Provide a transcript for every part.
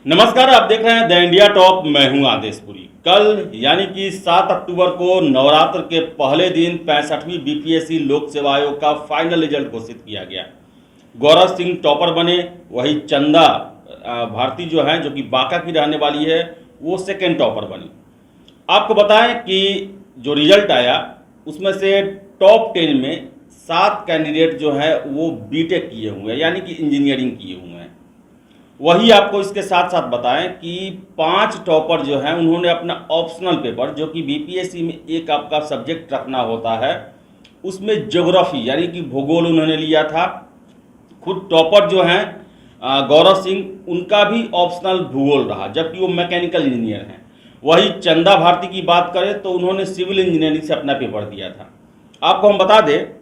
नमस्कार, आप देख रहे हैं द इंडिया टॉप। मैं हूं आदेशपुरी। कल यानी कि 7 अक्टूबर को नवरात्र के पहले दिन 65वीं बीपीएससी लोक सेवा आयोग का फाइनल रिजल्ट घोषित किया गया। गौरव सिंह टॉपर बने, वही चंदा भारती जो है, जो कि बांका की रहने वाली है, वो सेकेंड टॉपर बनी। आपको बताएं कि जो रिजल्ट आया उसमें से टॉप 10 में 7 कैंडिडेट जो है वो बीटेक किए हुए हैं, यानी कि इंजीनियरिंग किए हुए हैं। वही आपको इसके साथ साथ बताएं कि 5 टॉपर जो हैं उन्होंने अपना ऑप्शनल पेपर, जो कि बीपीएससी में एक आपका सब्जेक्ट रखना होता है, उसमें ज्योग्राफी यानी कि भूगोल उन्होंने लिया था। खुद टॉपर जो हैं गौरव सिंह, उनका भी ऑप्शनल भूगोल रहा, जबकि वो मैकेनिकल इंजीनियर हैं। वही चंदा भारती की बात करें तो उन्होंने सिविल इंजीनियरिंग से अपना पेपर दिया था। आपको हम बता दें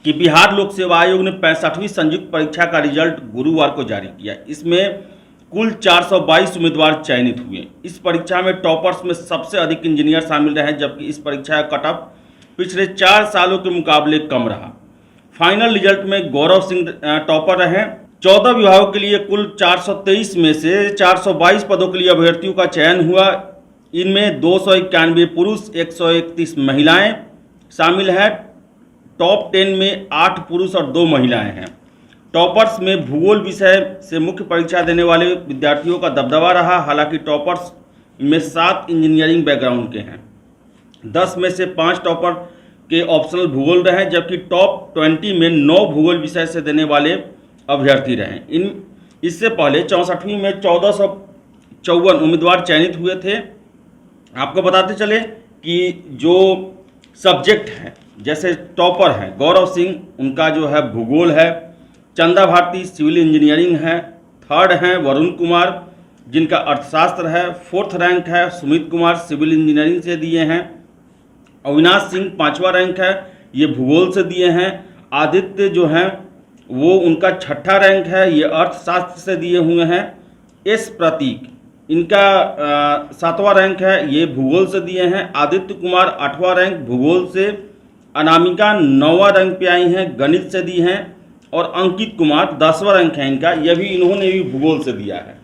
कि बिहार लोक सेवा आयोग ने 65वीं संयुक्त परीक्षा का रिजल्ट गुरुवार को जारी किया। इसमें कुल 422 उम्मीदवार चयनित हुए। इस परीक्षा में टॉपर्स में सबसे अधिक इंजीनियर शामिल रहे, जबकि इस परीक्षा का कट ऑफ पिछले 4 सालों के मुकाबले कम रहा। फाइनल रिजल्ट में गौरव सिंह टॉपर रहे। 14 विभागों के लिए कुल 423 में से 422 पदों के लिए अभ्यर्थियों का चयन हुआ। इनमें 291 पुरुष, 131 महिलाएं शामिल हैं। टॉप 10 में 8 पुरुष और 2 महिलाएं हैं। टॉपर्स में भूगोल विषय से मुख्य परीक्षा देने वाले विद्यार्थियों का दबदबा रहा। हालांकि टॉपर्स में 7 इंजीनियरिंग बैकग्राउंड के हैं। 10 में से 5 टॉपर के ऑप्शनल भूगोल रहे, जबकि टॉप 20 में 9 भूगोल विषय से देने वाले अभ्यर्थी रहे। इससे पहले 64वीं में 1454 उम्मीदवार चयनित हुए थे। आपको बताते चले कि जो सब्जेक्ट हैं, जैसे टॉपर हैं गौरव सिंह, उनका जो है भूगोल है। चंदा भारती सिविल इंजीनियरिंग है। थर्ड हैं वरुण कुमार, जिनका अर्थशास्त्र है। 4th रैंक है सुमित कुमार, सिविल इंजीनियरिंग से दिए हैं। अविनाश सिंह 5वां रैंक है, ये भूगोल से दिए हैं। आदित्य जो हैं वो उनका 6ठा रैंक है, ये अर्थशास्त्र से दिए हुए हैं। एस प्रतीक, इनका 7वां रैंक है, ये भूगोल से दिए हैं। आदित्य कुमार 8वां रैंक भूगोल से। अनामिका 9वां रैंक पे आई हैं, गणित से दी हैं। और अंकित कुमार 10वां रैंक है इनका, यह भी इन्होंने भी भूगोल से दिया है।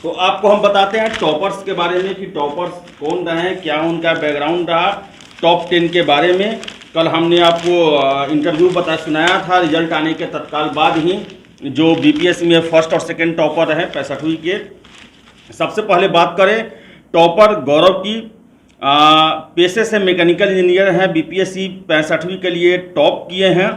तो आपको हम बताते हैं टॉपर्स के बारे में कि टॉपर्स कौन रहे, क्या उनका बैकग्राउंड रहा। टॉप 10 के बारे में कल हमने आपको इंटरव्यू सुनाया था रिजल्ट आने के तत्काल बाद ही, जो बीपीएससी में फर्स्ट और सेकेंड टॉपर रहे 65वीं के। सबसे पहले बात करें टॉपर गौरव की। पेशे से मैकेनिकल इंजीनियर हैं। बीपीएससी 65वीं के लिए टॉप किए हैं।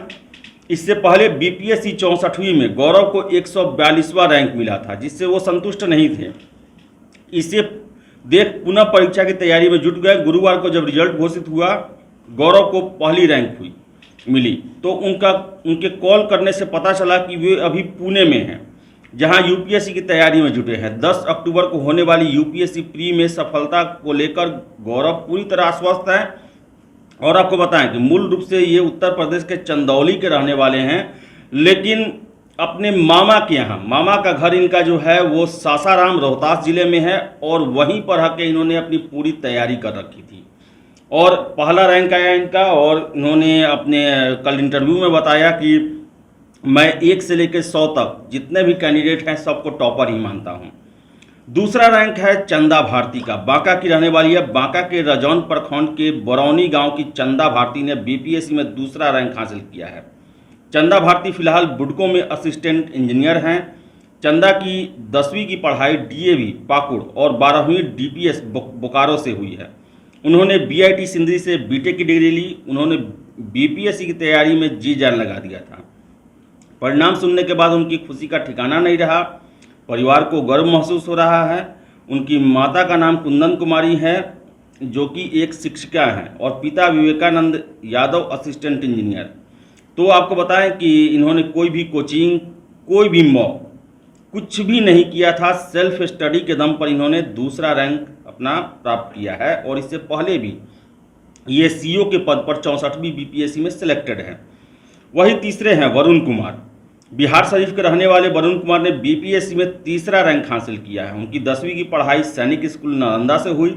इससे पहले बीपीएससी 64वीं में गौरव को 142वां रैंक मिला था, जिससे वो संतुष्ट नहीं थे। इसे देख पुनः परीक्षा की तैयारी में जुट गए। गुरुवार को जब रिजल्ट घोषित हुआ, गौरव को पहली रैंक मिली, तो उनके कॉल करने से पता चला कि वे अभी पुणे में हैं, जहां यूपीएससी की तैयारी में जुटे हैं। 10 अक्टूबर को होने वाली यूपीएससी प्री में सफलता को लेकर गौरव पूरी तरह आश्वस्त हैं। और आपको बताएं कि मूल रूप से ये उत्तर प्रदेश के चंदौली के रहने वाले हैं, लेकिन अपने मामा के यहाँ, मामा का घर इनका जो है वो सासाराम रोहतास जिले में है, और वहीं पर आके इन्होंने अपनी पूरी तैयारी कर रखी थी और पहला रैंक आया इनका। और इन्होंने अपने कल इंटरव्यू में बताया कि मैं 1 से लेकर 100 तक जितने भी कैंडिडेट हैं सबको टॉपर ही मानता हूं। दूसरा रैंक है चंदा भारती का, बांका की रहने वाली है। बांका के रजौन प्रखंड के बरौनी गांव की चंदा भारती ने बीपीएससी में दूसरा रैंक हासिल किया है। चंदा भारती फिलहाल बुडको में असिस्टेंट इंजीनियर हैं। चंदा की 10वीं की पढ़ाई डीएवी पाकुड़ और 12वीं डीपीएस बोकारो से हुई है। उन्होंने बीआईटी सिंधी से बीटेक की डिग्री ली। उन्होंने बीपीएससी की तैयारी में जी जान लगा दिया था। परिणाम सुनने के बाद उनकी खुशी का ठिकाना नहीं रहा। परिवार को गर्व महसूस हो रहा है। उनकी माता का नाम कुंदन कुमारी है, जो कि एक शिक्षिका हैं, और पिता विवेकानंद यादव असिस्टेंट इंजीनियर। तो आपको बताएं कि इन्होंने कोई भी कोचिंग, कोई भी मॉक, कुछ भी नहीं किया था। सेल्फ स्टडी के दम पर इन्होंने दूसरा रैंक अपना प्राप्त किया है, और इससे पहले भी ये सीईओ के पद पर 64वीं बीपीएससी में सिलेक्टेड हैं। वही तीसरे हैं वरुण कुमार। बिहार शरीफ के रहने वाले वरुण कुमार ने बीपीएससी में तीसरा रैंक हासिल किया है। उनकी 10वीं की पढ़ाई सैनिक स्कूल नालंदा से हुई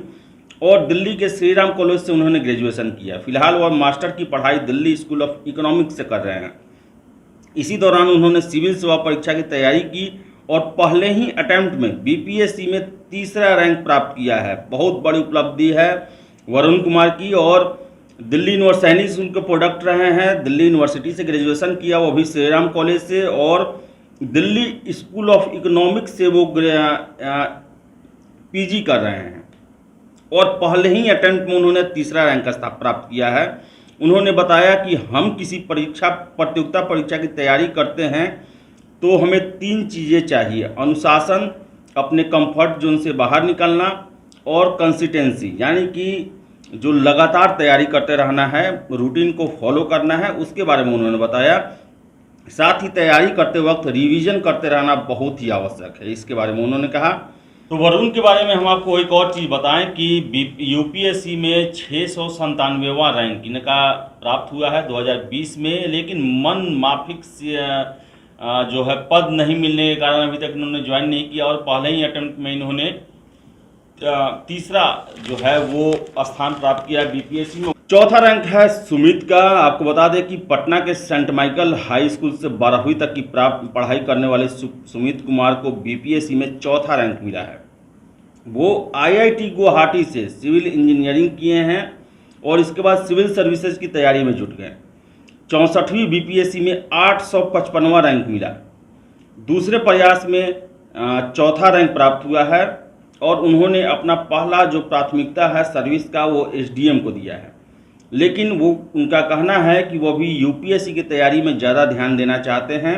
और दिल्ली के श्रीराम कॉलेज से उन्होंने ग्रेजुएशन किया। फिलहाल वह मास्टर की पढ़ाई दिल्ली स्कूल ऑफ इकोनॉमिक्स से कर रहे हैं। इसी दौरान उन्होंने सिविल सेवा परीक्षा की तैयारी की और पहले ही अटेम्प्ट में बीपीएससी में तीसरा रैंक प्राप्त किया है। बहुत बड़ी उपलब्धि है वरुण कुमार की। और दिल्ली यूनिवर्सिटी सैनिक स्कूल के प्रोडक्ट रहे हैं। दिल्ली यूनिवर्सिटी से ग्रेजुएशन किया, वो भी श्री राम कॉलेज से, और दिल्ली स्कूल ऑफ इकोनॉमिक्स से वो पीजी कर रहे हैं। और पहले ही अटेम्प्ट में उन्होंने तीसरा रैंक प्राप्त किया है। उन्होंने बताया कि हम किसी प्रतियोगिता परीक्षा की तैयारी करते हैं तो हमें 3 चीज़ें चाहिए: अनुशासन, अपने कंफर्ट जोन से बाहर निकलना, और कंसिस्टेंसी, यानी कि जो लगातार तैयारी करते रहना है, रूटीन को फॉलो करना है, उसके बारे में उन्होंने बताया। साथ ही तैयारी करते वक्त रिवीजन करते रहना बहुत ही आवश्यक है, इसके बारे में उन्होंने कहा। तो वरुण के बारे में हम आपको एक और चीज़ बताएं कि यूपीएससी में 697वां रैंक इनका प्राप्त हुआ है 2020 में, लेकिन मन माफिक जो है पद नहीं मिलने के कारण अभी तक इन्होंने ज्वाइन नहीं किया, और पहले ही अटेम्प्ट में इन्होंने तीसरा जो है वो स्थान प्राप्त किया बीपीएससी में। चौथा रैंक है सुमित का। आपको बता दें कि पटना के सेंट माइकल हाई स्कूल से 12वीं तक की पढ़ाई करने वाले सुमित कुमार को बीपीएससी में चौथा रैंक मिला है। वो आईआईटी गुवाहाटी से सिविल इंजीनियरिंग किए हैं और इसके बाद सिविल सर्विसेज की तैयारी में जुट गए। 64वीं बीपीएससी में 855वां रैंक मिला। दूसरे प्रयास में चौथा रैंक प्राप्त हुआ है, और उन्होंने अपना पहला जो प्राथमिकता है सर्विस का वो एसडीएम को दिया है। लेकिन वो उनका कहना है कि वो भी यूपीएससी की तैयारी में ज़्यादा ध्यान देना चाहते हैं।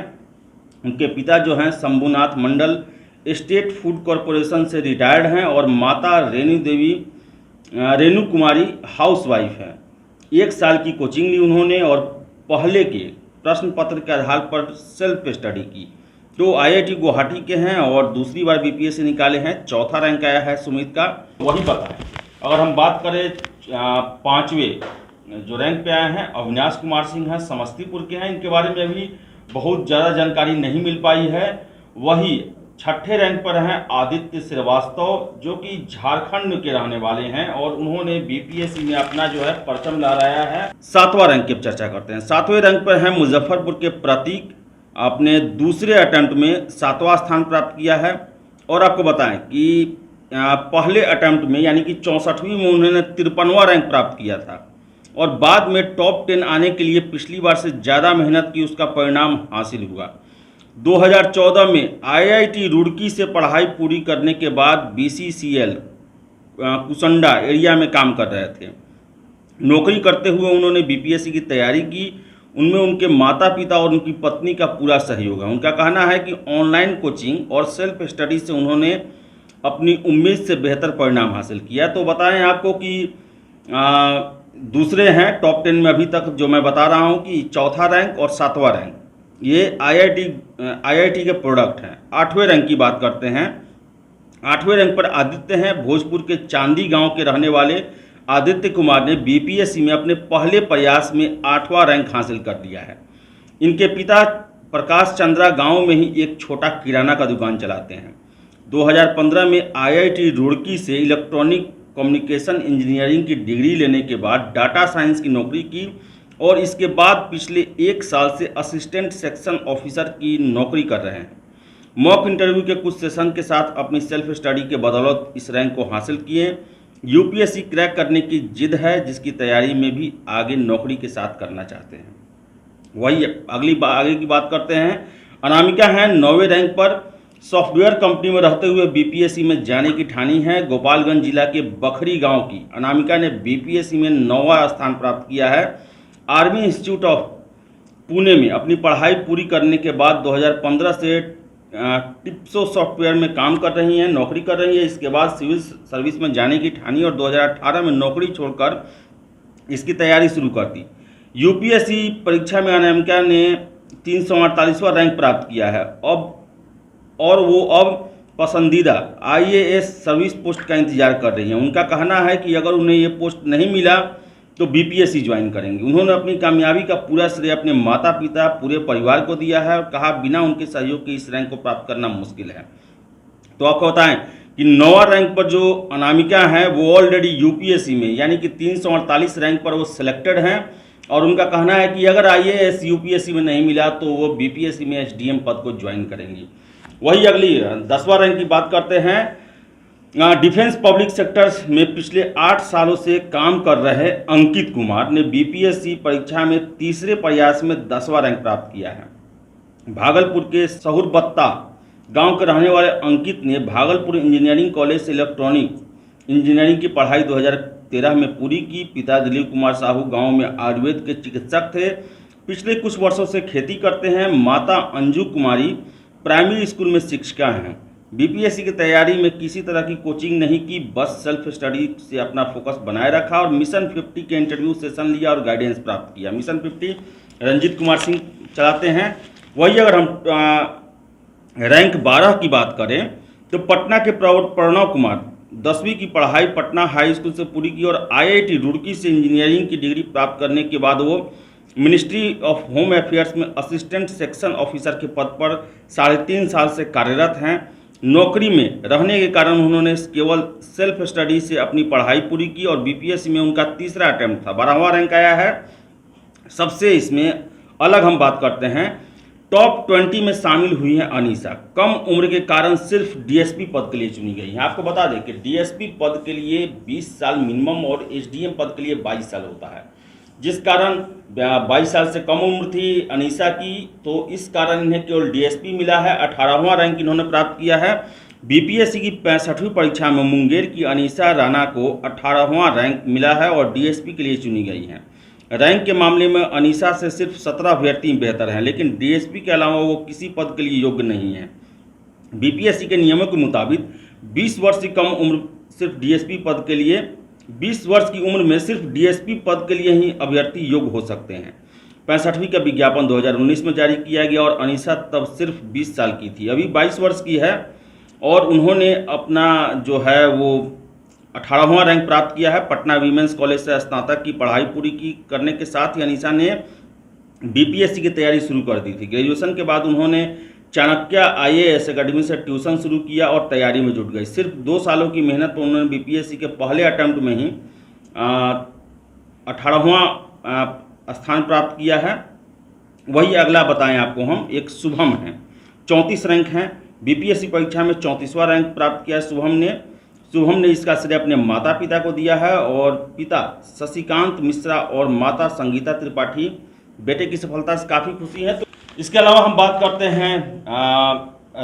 उनके पिता जो हैं शंभुनाथ मंडल स्टेट फूड कॉरपोरेशन से रिटायर्ड हैं, और माता रेणु कुमारी हाउसवाइफ हैं। 1 साल की कोचिंग ली उन्होंने, और पहले के प्रश्न पत्र के आधार पर सेल्फ स्टडी की। तो आईआईटी गुवाहाटी के हैं और दूसरी बार बीपीएससी निकाले हैं। चौथा रैंक आया है सुमित का। वही बताएं, अगर हम बात करें 5वें जो रैंक पे आए हैं अविनाश कुमार सिंह हैं, समस्तीपुर के हैं। इनके बारे में अभी बहुत ज़्यादा जानकारी नहीं मिल पाई है। वही 6ठे रैंक पर हैं आदित्य श्रीवास्तव, जो कि झारखंड के रहने वाले हैं, और उन्होंने बीपीएससी में अपना जो है परचम लहराया है। 7वां रैंक की चर्चा करते हैं। 7वें रैंक पर हैं मुजफ्फरपुर के प्रतीक। आपने दूसरे अटेम्प्ट में 7वां स्थान प्राप्त किया है। और आपको बताएं कि पहले अटेम्प्ट में यानी कि 64वीं में उन्होंने 53वां रैंक प्राप्त किया था, और बाद में टॉप 10 आने के लिए पिछली बार से ज़्यादा मेहनत की, उसका परिणाम हासिल हुआ। 2014 में आईआईटी रुड़की से पढ़ाई पूरी करने के बाद बीसीसीएल कुसंडा एरिया में काम कर रहे थे। नौकरी करते हुए उन्होंने बीपीएससी की तैयारी की। उनमें उनके माता पिता और उनकी पत्नी का पूरा सहयोग है। उनका कहना है कि ऑनलाइन कोचिंग और सेल्फ स्टडी से उन्होंने अपनी उम्मीद से बेहतर परिणाम हासिल किया। तो बताएं आपको कि दूसरे हैं टॉप 10 में अभी तक, जो मैं बता रहा हूं कि चौथा रैंक और 7वां रैंक, ये आईआईटी के प्रोडक्ट हैं। 8वें रैंक की बात करते हैं। 8वें रैंक पर आदित्य हैं। भोजपुर के चांदी गांव के रहने वाले आदित्य कुमार ने बीपीएससी में अपने पहले प्रयास में 8वां रैंक हासिल कर लिया है। इनके पिता प्रकाश चंद्रा गांव में ही एक छोटा किराना का दुकान चलाते हैं। 2015 में आईआईटी रुड़की से इलेक्ट्रॉनिक कम्युनिकेशन इंजीनियरिंग की डिग्री लेने के बाद डाटा साइंस की नौकरी की, और इसके बाद पिछले 1 साल से असिस्टेंट सेक्शन ऑफिसर की नौकरी कर रहे हैं। मॉक इंटरव्यू के कुछ सेशन के साथ अपनी सेल्फ स्टडी के बदौलत इस रैंक को हासिल किए। यूपीएससी क्रैक करने की जिद है, जिसकी तैयारी में भी आगे नौकरी के साथ करना चाहते हैं। वही आगे की बात करते हैं। अनामिका हैं 9वें रैंक पर। सॉफ्टवेयर कंपनी में रहते हुए बीपीएससी में जाने की ठानी है। गोपालगंज जिला के बखरी गांव की अनामिका ने बीपीएससी में 9वां स्थान प्राप्त किया है। आर्मी इंस्टीट्यूट ऑफ पुणे में अपनी पढ़ाई पूरी करने के बाद 2015 से टिप्सो सॉफ्टवेयर में काम कर रही हैं, नौकरी कर रही है। इसके बाद सिविल सर्विस में जाने की ठानी और 2018 में नौकरी छोड़कर इसकी तैयारी शुरू कर दी। यूपीएससी परीक्षा में अनामिका ने 348वां रैंक प्राप्त किया है। वो अब पसंदीदा आईएएस सर्विस पोस्ट का इंतजार कर रही हैं। उनका कहना है कि अगर उन्हें ये पोस्ट नहीं मिला तो बीपीएससी ज्वाइन करेंगे। उन्होंने अपनी कामयाबी का पूरा श्रेय अपने माता पिता, पूरे परिवार को दिया है, और कहा बिना उनके सहयोग के इस रैंक को प्राप्त करना मुश्किल है। तो आपको बताएं कि 9वां रैंक पर जो अनामिका है वो ऑलरेडी यूपीएससी में यानी कि 348 रैंक पर वो सिलेक्टेड हैं, और उनका कहना है कि अगर आईएएस यूपीएससी में नहीं मिला तो वो बीपीएससी में एसडीएम पद को ज्वाइन करेंगी। वही अगली 10वां रैंक की बात करते हैं। डिफेंस पब्लिक सेक्टर्स में पिछले 8 सालों से काम कर रहे अंकित कुमार ने बीपीएससी परीक्षा में तीसरे प्रयास में 10वां रैंक प्राप्त किया है। भागलपुर के सहुरबत्ता गांव के रहने वाले अंकित ने भागलपुर इंजीनियरिंग कॉलेज से इलेक्ट्रॉनिक इंजीनियरिंग की पढ़ाई 2013 में पूरी की। पिता दिलीप कुमार साहू गांव में आयुर्वेद के चिकित्सक थे। पिछले कुछ वर्षों से खेती करते हैं। माता अंजू कुमारी प्राइमरी स्कूल में शिक्षिका हैं। बीपीएससी की तैयारी में किसी तरह की कोचिंग नहीं की, बस सेल्फ स्टडी से अपना फोकस बनाए रखा और मिशन 50 के इंटरव्यू सेशन लिया और गाइडेंस प्राप्त किया। मिशन 50 रंजीत कुमार सिंह चलाते हैं। वही अगर हम रैंक 12 की बात करें तो पटना के प्रणव कुमार 10वीं की पढ़ाई पटना हाई स्कूल से पूरी की और आईआईटी रुड़की से इंजीनियरिंग की डिग्री प्राप्त करने के बाद वो मिनिस्ट्री ऑफ होम अफेयर्स में असिस्टेंट सेक्शन ऑफिसर के पद पर 3.5 साल से कार्यरत हैं। नौकरी में रहने के कारण उन्होंने केवल सेल्फ स्टडी से अपनी पढ़ाई पूरी की और बीपीएससी में उनका तीसरा अटेम्प्ट था। 12वां रैंक आया है। सबसे इसमें अलग हम बात करते हैं, टॉप 20 में शामिल हुई हैं अनीसा। कम उम्र के कारण सिर्फ डीएसपी पद के लिए चुनी गई हैं। आपको बता दें कि डीएसपी पद के लिए 20 साल मिनिमम और एसडीएम पद के लिए 22 साल होता है, जिस कारण 22 साल से कम उम्र थी अनीसा की, तो इस कारण इन्हें केवल डीएसपी मिला है। 18वां रैंक इन्होंने प्राप्त किया है। बीपीएससी की 65वीं परीक्षा में मुंगेर की अनीसा राणा को 18वां रैंक मिला है और डीएसपी के लिए चुनी गई हैं। रैंक के मामले में अनीसा से सिर्फ 17 अभ्यर्थी बेहतर हैं, लेकिन डीएसपी के अलावा वो किसी पद के लिए योग्य नहीं है। बीपीएससी के नियमों के मुताबिक 20 वर्ष की कम उम्र सिर्फ डीएसपी पद के लिए 20 वर्ष की उम्र में सिर्फ डीएसपी पद के लिए ही अभ्यर्थी योग्य हो सकते हैं। 65वीं का विज्ञापन 2019 में जारी किया गया और अनीसा तब सिर्फ 20 साल की थी, अभी 22 वर्ष की है और उन्होंने अपना जो है वो 18वां रैंक प्राप्त किया है। पटना वीमेंस कॉलेज से स्नातक की पढ़ाई पूरी करने के साथ ही अनीसा ने बीपीएससी की तैयारी शुरू कर दी थी। ग्रेजुएशन के बाद उन्होंने चाणक्य आईएएस एकेडमी से ट्यूशन शुरू किया और तैयारी में जुट गई। सिर्फ 2 सालों की मेहनत पर उन्होंने बीपीएससी के पहले अटेम्प्ट में ही 18वां स्थान प्राप्त किया है। वही अगला बताएं आपको हम, एक शुभम है, 34 रैंक हैं। बीपीएससी परीक्षा में 34वां रैंक प्राप्त किया है शुभम ने इसका श्रेय अपने माता पिता को दिया है और पिता शशिकांत मिश्रा और माता संगीता त्रिपाठी बेटे की सफलता से काफ़ी खुशी है। तो इसके अलावा हम बात करते हैं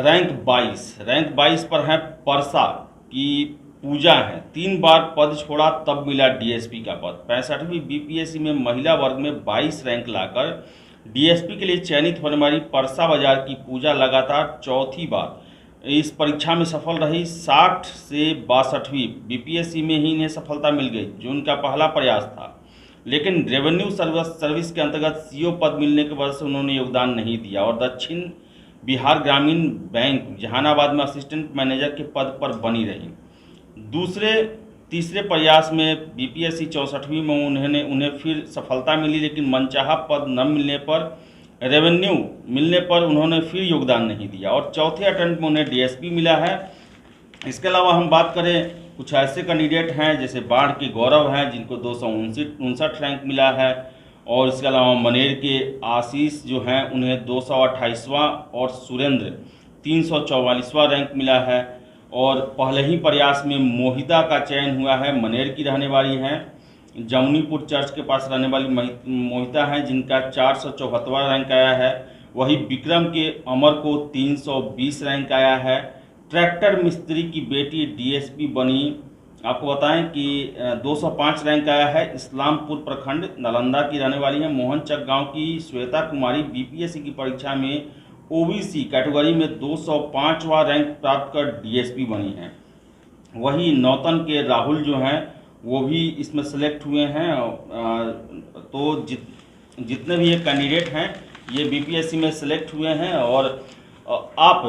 रैंक 22 पर है परसा की पूजा है। 3 बार पद छोड़ा तब मिला डीएसपी का पद। 65वीं बीपीएससी में महिला वर्ग में 22 रैंक लाकर डीएसपी के लिए चयनित होने वाली परसा बाजार की पूजा लगातार चौथी बार इस परीक्षा में सफल रही। 60 से 62वीं बीपीएससी में ही इन्हें सफलता मिल गई, जो उनका पहला प्रयास था, लेकिन रेवेन्यू सर्विस के अंतर्गत सीओ पद मिलने की वजह से उन्होंने योगदान नहीं दिया और दक्षिण बिहार ग्रामीण बैंक जहानाबाद में असिस्टेंट मैनेजर के पद पर बनी रही। तीसरे प्रयास में बीपीएससी 64वीं में उन्हें फिर सफलता मिली, लेकिन मनचाहा पद न मिलने पर रेवेन्यू मिलने पर उन्होंने फिर योगदान नहीं दिया और चौथे अटेम्प्ट में उन्हें डीएसपी मिला है। इसके अलावा हम बात करें कुछ ऐसे कैंडिडेट हैं जैसे बाढ़ के गौरव हैं जिनको 259 रैंक मिला है और इसके अलावा मनेर के आशीष जो हैं उन्हें 228वां और सुरेंद्र 344वां रैंक मिला है और पहले ही प्रयास में मोहिता का चयन हुआ है। मनेर की रहने वाली हैं, जमुनीपुर चर्च के पास रहने वाली मोहिता हैं जिनका 474वां रैंक आया है। वही विक्रम के अमर को 320 रैंक आया है। ट्रैक्टर मिस्त्री की बेटी डीएसपी बनी। आपको बताएं कि 205 रैंक आया है। इस्लामपुर प्रखंड नालंदा की रहने वाली है। मोहनचक गांव की श्वेता कुमारी बीपीएससी की परीक्षा में ओबीसी कैटेगरी में 205वां रैंक प्राप्त कर डीएसपी बनी हैं। वही नौतन के राहुल जो हैं वो भी इसमें सेलेक्ट हुए हैं। तो जितने भी ये कैंडिडेट हैं ये बीपीएससी में सेलेक्ट हुए हैं और आप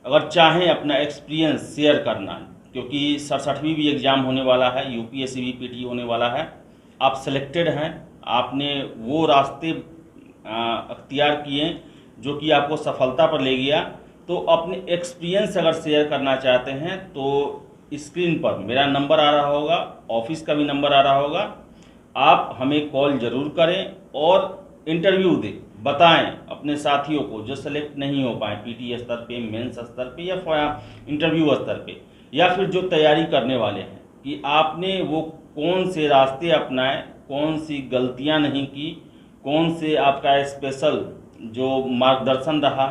अगर चाहें अपना एक्सपीरियंस शेयर करना, क्योंकि 67वीं भी एग्ज़ाम होने वाला है, यूपीएससी भी पीटी होने वाला है, आप सेलेक्टेड हैं, आपने वो रास्ते अख्तियार किए जो कि आपको सफलता पर ले गया, तो अपने एक्सपीरियंस अगर शेयर करना चाहते हैं तो स्क्रीन पर मेरा नंबर आ रहा होगा, ऑफिस का भी नंबर आ रहा होगा, आप हमें कॉल ज़रूर करें और इंटरव्यू दें। बताएं अपने साथियों को जो सेलेक्ट नहीं हो पाए पीटी स्तर पे, मेंस स्तर पे या इंटरव्यू स्तर पे, या फिर जो तैयारी करने वाले हैं, कि आपने वो कौन से रास्ते अपनाए, कौन सी गलतियां नहीं की, कौन से आपका स्पेशल जो मार्गदर्शन रहा,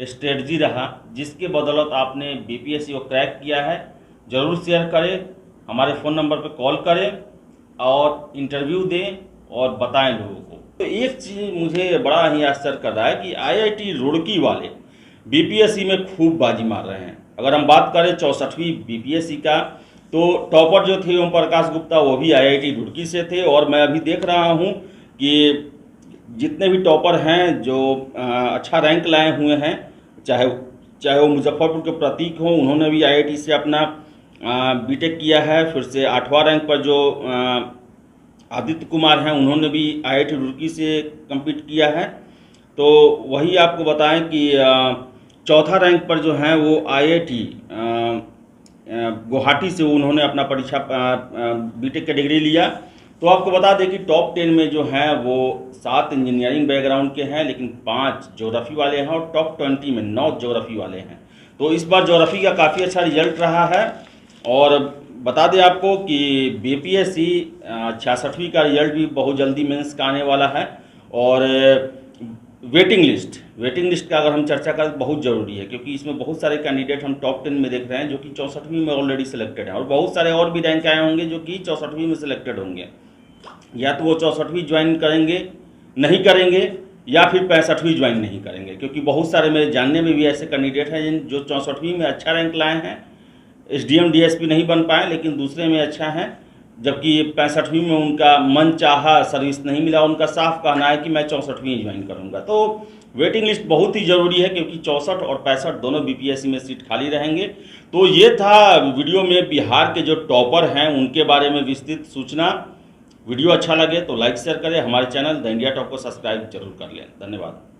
स्ट्रेटजी रहा, जिसके बदौलत आपने बीपीएससी को क्रैक किया है। ज़रूर शेयर करें, हमारे फ़ोन नंबर पर कॉल करें और इंटरव्यू दें और बताएं लोगों को। तो एक चीज़ मुझे बड़ा ही आश्चर्य कर रहा है कि आईआईटी रुड़की वाले बीपीएससी में खूब बाजी मार रहे हैं। अगर हम बात करें 64वीं बीपीएससी का, तो टॉपर जो थे ओम प्रकाश गुप्ता, वो भी आईआईटी रुड़की से थे। और मैं अभी देख रहा हूँ कि जितने भी टॉपर हैं जो अच्छा रैंक लाए हुए हैं, चाहे वो मुजफ्फरपुर के प्रतीक हों, उन्होंने भी आईआईटी से अपना बीटेक किया है। फिर से 8वां रैंक पर जो आदित्य कुमार हैं, उन्होंने भी आईआईटी रुड़की से कम्पीट किया है। तो वही आपको बताएं कि 4था रैंक पर जो हैं वो आईआईटी गुवाहाटी से उन्होंने अपना परीक्षा बीटेक का डिग्री लिया। तो आपको बता दें कि टॉप 10 में जो हैं वो 7 इंजीनियरिंग बैकग्राउंड के हैं, लेकिन 5 ज्योग्राफी वाले हैं, और टॉप 20 में 9 ज्योग्राफी वाले हैं। तो इस बार ज्योग्राफी का काफ़ी अच्छा रिजल्ट रहा है। और बता दें आपको कि बीपीएससी 66वीं का रिजल्ट भी बहुत जल्दी मेंस का आने वाला है। और वेटिंग लिस्ट का अगर हम चर्चा करें तो बहुत ज़रूरी है, क्योंकि इसमें बहुत सारे कैंडिडेट हम टॉप 10 में देख रहे हैं जो कि 64वीं में ऑलरेडी सिलेक्टेड हैं, और बहुत सारे और भी रैंक आए होंगे जो कि 64वीं में सिलेक्टेड होंगे। या तो वो 64वीं ज्वाइन करेंगे, नहीं करेंगे, या फिर 65वीं ज्वाइन नहीं करेंगे, क्योंकि बहुत सारे मेरे जानने में भी ऐसे कैंडिडेट हैं जो 64वीं में अच्छा रैंक लाए हैं, एसडीएम डीएसपी नहीं बन पाए, लेकिन दूसरे में अच्छा है, जबकि 65वीं में उनका मन चाहा सर्विस नहीं मिला। उनका साफ कहना है कि मैं 64वीं ज्वाइन करूंगा। तो वेटिंग लिस्ट बहुत ही ज़रूरी है, क्योंकि 64 और 65 दोनों बीपीएससी में सीट खाली रहेंगे। तो ये था वीडियो में बिहार के जो टॉपर हैं उनके बारे में विस्तृत सूचना। वीडियो अच्छा लगे तो लाइक शेयर करें, हमारे चैनल द इंडिया टॉप को सब्सक्राइब जरूर कर लें। धन्यवाद।